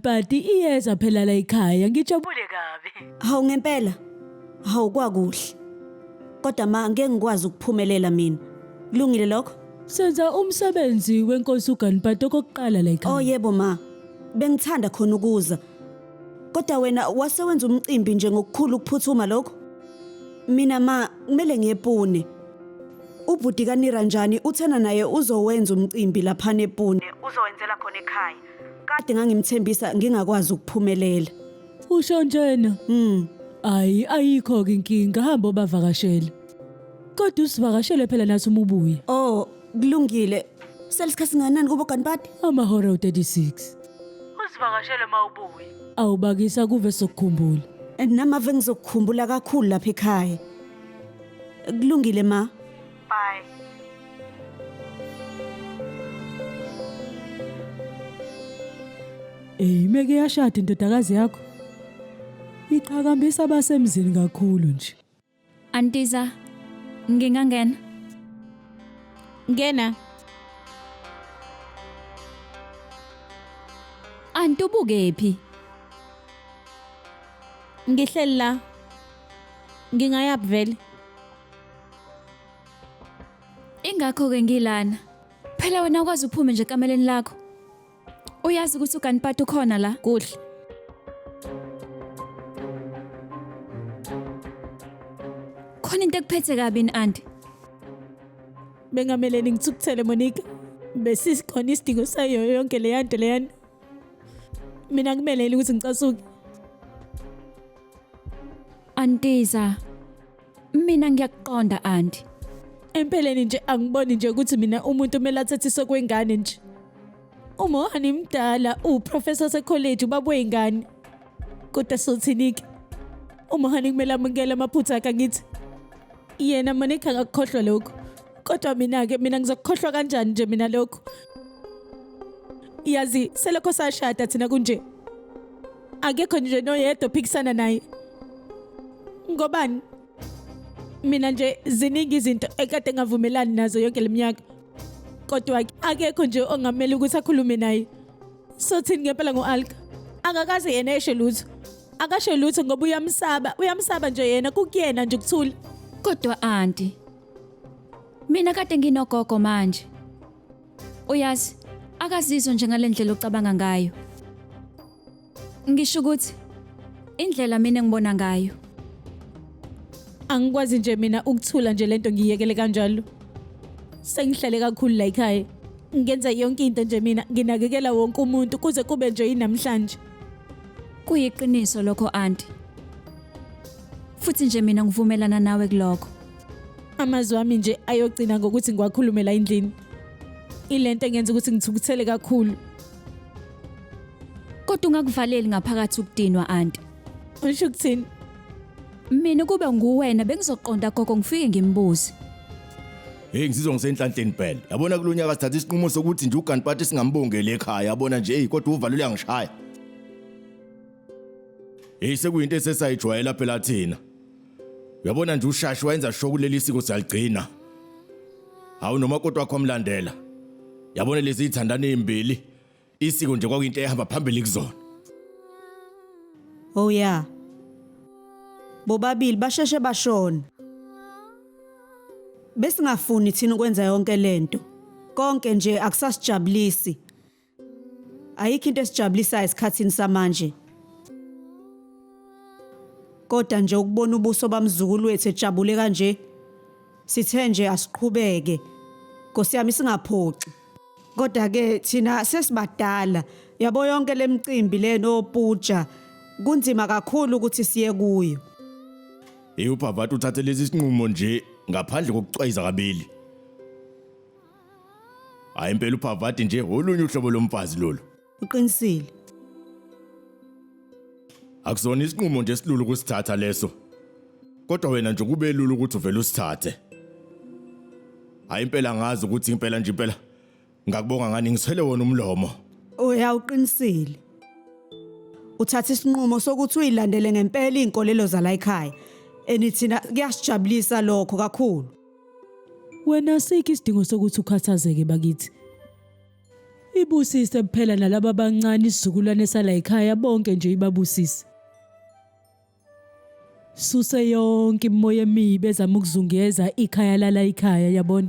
but iyeza phela la ekhaya ngijabule kabi. Hawu ngempela. Hawu kwakuhle. Kodwa ma ngeke ngikwazi ukuphumelela mina. Kulungile lokho? Senza umsebenzi wenkosi uGanpat okokuqala la ekhaya. Oh yebo ma. Bengithanda khona ukuza. Kodwa wena wasewenza umcimbi nje ngokukhulu ukuphuthuma lokho? Mina ma kumele ngiyepune. Ubhuti kaNira njani uthena naye uzowenza umcimbi lapha nePune. Uzowenzela khona ekhaya. Kade ngangimthembisa ngingakwazi ukuphumelela. Usho njena? Ayikho ke inkinga, hamba obavakashela. Kodwa usivakashele phela nathi uma ubuye. Oh, kulungile. Selisikhathi nganani kubo Ganpat? Amahora 36. Usivakashele mawubuye. Awubakisa kuve sokukhumbula. Namave ngizokukhumbula kakhulu lapha ekhaya. Kulungile ma. Bye. Meke yashada indodakazi yakho. Iqhakambisa abasemzini kakhulu nje. Antiza, ngingangena. Ngena. Antubuke phi? Ngihleli la. Ngingayaphi vele? Ingakho ke ngilana. Phela wena ukwazi uphume nje kameleni lakho. Uyazi ukuthi uGanpat ukhona la? Kuhle. Khona into ekuphethe kabi anti. Bengameleni ngithukuthele Monica. Besisikhona isidingo sayo yonke le yanto leyana. Mina kumeleni ukuthi ngicasuke. Antiza. Mina ngiyakuqonda anti. Empeleni nje angiboni nje ukuthi mina umuntu kumele athethiswe kwengane nje. Umohani mdala, uprofessor secollege ubaba wengane. Kodwa sothini? Umohani kumele amukele amaphutha akhe ngithi. Yena Monica ngakukhohlwa lokho. Kodwa mina ngizokukhohlwa kanjani nje mina lokho? Yazi selokho sashada thina kunje. Akekho nje noyedwa ophikisana naye. Ngobani? Mina nje ziningi izinto ekade ngavumelani nazo yonke leminyaka. Kodwa akekho nje ongameli ukuthi akhulume naye. Sothini ngempela ngoAlka? Angakaze yena eshe lutho. Akashe lutho ngoba uyamsaba nje yena kukuyena nje ukuthula. Kodwa anti. Mina kade nginogogo manje. Uyazi, akazizwe nje ngalendlela ocabanga ngayo. Ngisho ukuthi indlela mina ngibona ngayo. Angikwazi nje mina ukuthula nje lento ngiyekele kanjalo. Sengihlale kakhulu la ekhaya. Ngenza yonke into nje mina nginakekela wonke umuntu kuze kube nje inamhlanje. Kuyiqiniso lokho anti. Futhi nje mina ngivumelana nawe kulokho. Amazwi ami nje ayogcina ngokuthi ngiwakhulumela endlini. Ilento engenza ukuthi ngithukuthele kakhulu. Kodwa ungakuvaleli ngaphakathi ukudinwa anti. Usho ukuthini? Mina kube nguwena bengizoqonda gogo ngifike ngimbuze. Hey ngisizwa ngisenhlanhleni phela. Yabona kulonyaka sithatha isinqumo sokuthi nje uGanpat singambongele ekhaya. Yabona nje hey kodwa uvalo uyangishaya. Hey sekuyinto esesayijwayela phela thina. Uyabona nje ushashi wayenza sho kuleli siko siyaligcina. Hawu noma kodwa wakho amlandela. Yabona lezi ithandana ezimbili. Isiko nje kwakuyinto ehamba phambili kuzona. Oh yeah. Bobabili basheshe bashona. Besingafuni thina ukwenza yonke lento. Konke nje akusasijabulisi. Ayikho into esijabulisa esikhatsini samanje. Kodwa nje ukubona ubuso bamzukulu wethu ejabule kanje, sithe nje asiqhubeke. Nkosi yami singaphoxi. Kodwa ke thina sesibadala, yabo yonke lemicimbi le nopuja, kunzima kakhulu ukuthi siye kuyo. Hey uPhavat uthathe lezi sinqumo nje ngaphandle kokucwayiza kabili. Hayi impela uPhavat nje olunye uhlobo lomfazi lolu. Uqinisile. Akusona isinqumo nje esilulu kusithatha leso. Kodwa wena nje kube lulu ukuthi uvele usithathe. Hayi impela ngazi ukuthi impela nje impela ngakubonga ngani ngiswele wona umlomo. Uqinisile. Uthatha isinqumo sokuthi uyilandele ngempela inkolelo zala ekhaya. Enithina kuyasijabulisa lokho kakhulu. Wena sikho isidingo sokuthi ukhathazeke bakithi. Ibusise phela nalabo abancane isizukulwane sala ekhaya bonke nje ibabusise. Suse yonke imoya emibi ezama ukuzungeza ikhaya lala ikhaya yabona.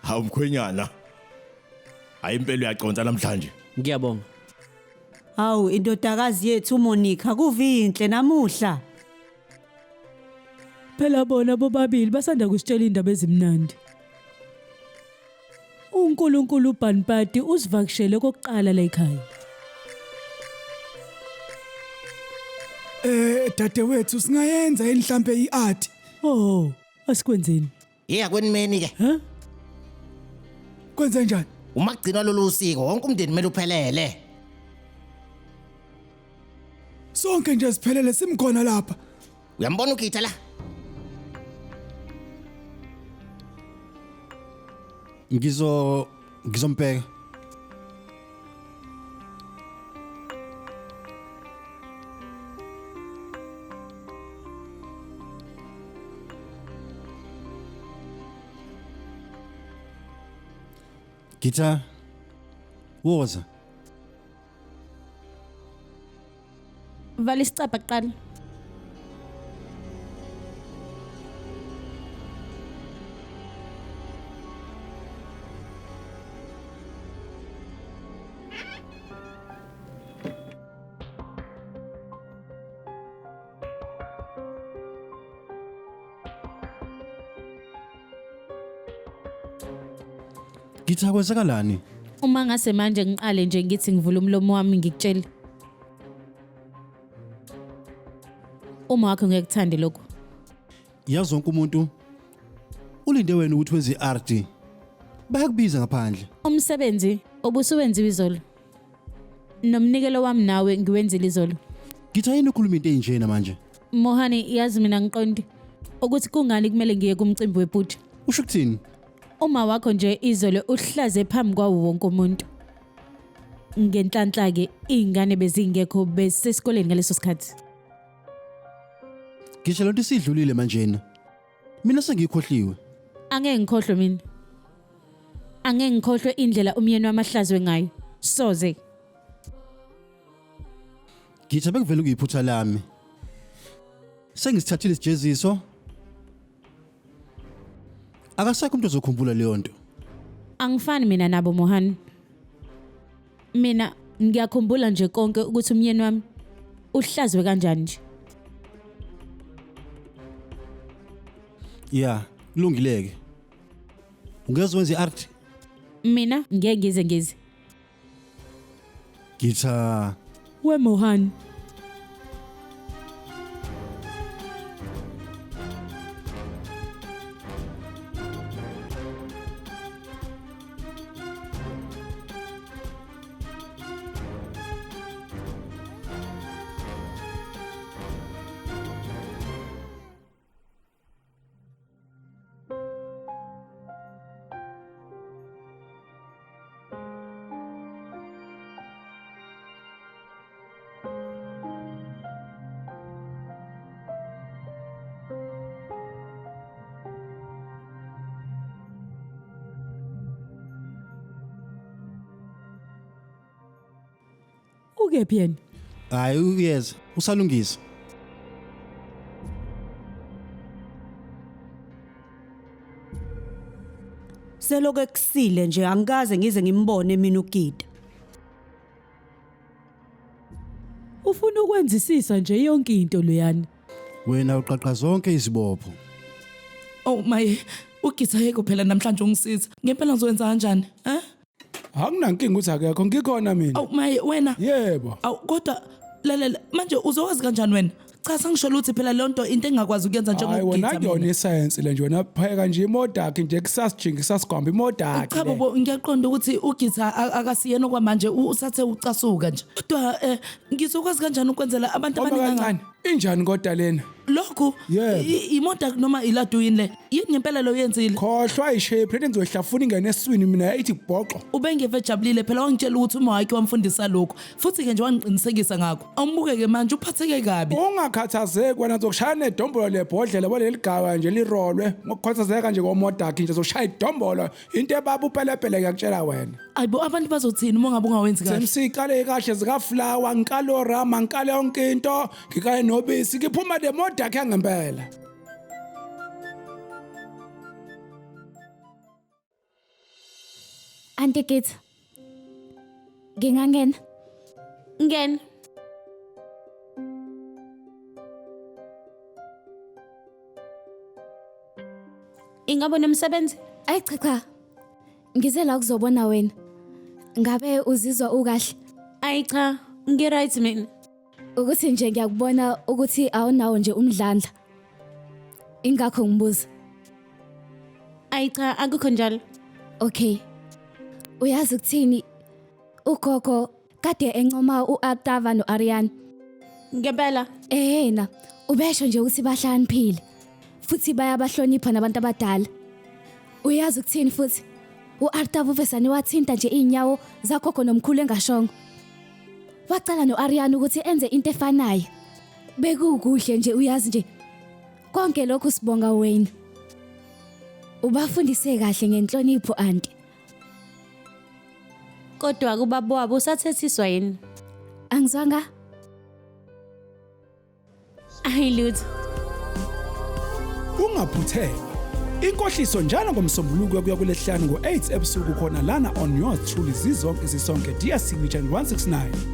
Hawu mkhwenyana. Hayi impela uyaconsa namhlanje. Ngiyabonga. Hawu indodakazi yethu Monica kuvinhle namuhla. Phela bona bobabili basanda kusitshela indaba ezimnandi. uNkulunkulu uBanpati usivakashele kokuqala la ekhaya. Dadewethu singayenza yini mhlambe iart? Oh, asikwenzeni. Kwenimeni ke. Ha? Kwenze njani? Uma kugcina lolu usiko wonke umndeni kumele uphelele. Sonke nje siphelele simkhona lapha. Uyambona uGitha la? Ngizombheka. Gita, woza. Vala isicabha kuqala. Gita kwenzakalani? Uma ngase manje ngiqale nje ngithi ngivula umlomo wami ngikutshela. Uma wakho ngekuthande lokho. Yazi wonke umuntu ulinde wena ukuthi wenze iart. Bayakubiza ngaphandle. Umsebenzi obusuwenziwe izolo. Nomnikelo wami nawe ngiwenzile izolo. Gita yini ukhuluma into enjena manje? Mohani yazi mina ngiqondi ukuthi kungani kumele ngiye kumcimbi webhuti. Usho ukuthini? Uma wakho nje izolo uhlaze phambi kwawo wonke umuntu. Ngenhlanhla ke izingane bezingekho besesikoleni ngaleso sikhathi. Ngisho lonto isidlulile manje. Mina sengikhohliwe. Angeke ngikhohlwe mina. Angeke ngikhohlwe indlela umyeni wamahlazwe ngayo. Soze. Gita bekuvela kuyiphutha lami. Sengisithathile isijeziso. Akasekho umuntu ozokhumbula leyo nto. Angifani mina nabo Mohani. Mina ngiyakhumbula nje konke ukuthi umyeni wami uhlazwe kanjani nje. Yeah, kulungileke. Ungeze wenze iart? Mina ngeke ngize. Gita, We Mohani. Ukephi yena? hayi uyeza, usalungisa. Seloko ekusile nje angikaze ngize ngimbone mina uGita. Ufuna ukwenzisisa nje yonke into loyana. Wena uqaqa zonke izibopho. Oh my, uGita yeke phela namhlanje ungisiza. Ngempela ngizokwenza kanjani? Anginankinga ukuthi akekho ngikhona mina. Oh my, wena. Yebo. Aw kodwa lalela manje uzokwazi kanjani wena? Cha sangisho ukuthi phela lonto into engakwazi ukuyenza Hayi wena njengokugitha. akuyona iscience le nje wena pheka nje imoda yakhe nje kusasijinga kusasikwamba imoda yakhe. Cha bobo ngiyaqonda ukuthi uGita akasiyena kwamanje usathe ucasuka nje. Kodwa ngizokwazi kanjani ukwenzela abantu abaningi kancane. Injani kodwa lena? lokho Yebo. imoda noma iladuyini le yini ngempela lo yenzile khohlwa ishape lento ngizohlafuna ingene eswini mina ithi kubhoqo ubengeve ejabulile phela wangitshela ukuthi uma wakhe wamfundisa lokho futhi ke nje wangiqinisekisa ngakho awumbuke ke manje uphatheke kabi ungakhathazeki wena uzokushaya nedombolo lebhodlela waleli gawa nje lirolwe ngokukhathazeka nje komodakhe nje uzoshaya idombolo into ebaba upelepele ngiyakutshela wena ayibo abantu bazothini uma ngabe ungawenzi kahle semsikale kahle zikaflower ngikalorama ngikale yonke into ngikale nobisi ngiphuma lemodakhe yangempela Auntie Kit. Ngingangena. Ngena. Ingabe nomsebenzi? Ayi cha. Ngize la kuzobona wena. Ngabe uzizwa ukahle? Ayi cha, ngiright mina. Ukuthi nje ngiyakubona ukuthi awunawo nje umdlandla. Ingakho ngibuza. Ayi cha, akukho njalo. Okay. Uyazi ukuthini? Ugogo kade encoma uActava noAriane. Ngempela. Na, ubesho nje ukuthi bahlaniphile. Futhi bayabahlonipha nabantu abadala. Uyazi ukuthini futhi? uArtava uvesane wathinta nje inyawo zakhokho nomkhulu engashongo. Wacala noAriane ukuthi enze into efanayo. Bekukuhle nje uyazi nje. Konke lokhu sibonga wena. Ubafundise kahle ngenhlonipho auntie. Kodwa kubaba wabo usathethiswa yini? Angizwanga. Ayilutho. Ungaphuthelwa. Inkohliso njalo ngomsombuluko kuya kulesihlanu ngo8 ebusuku khona lana on yours truly zizonke isonke dear signature 169.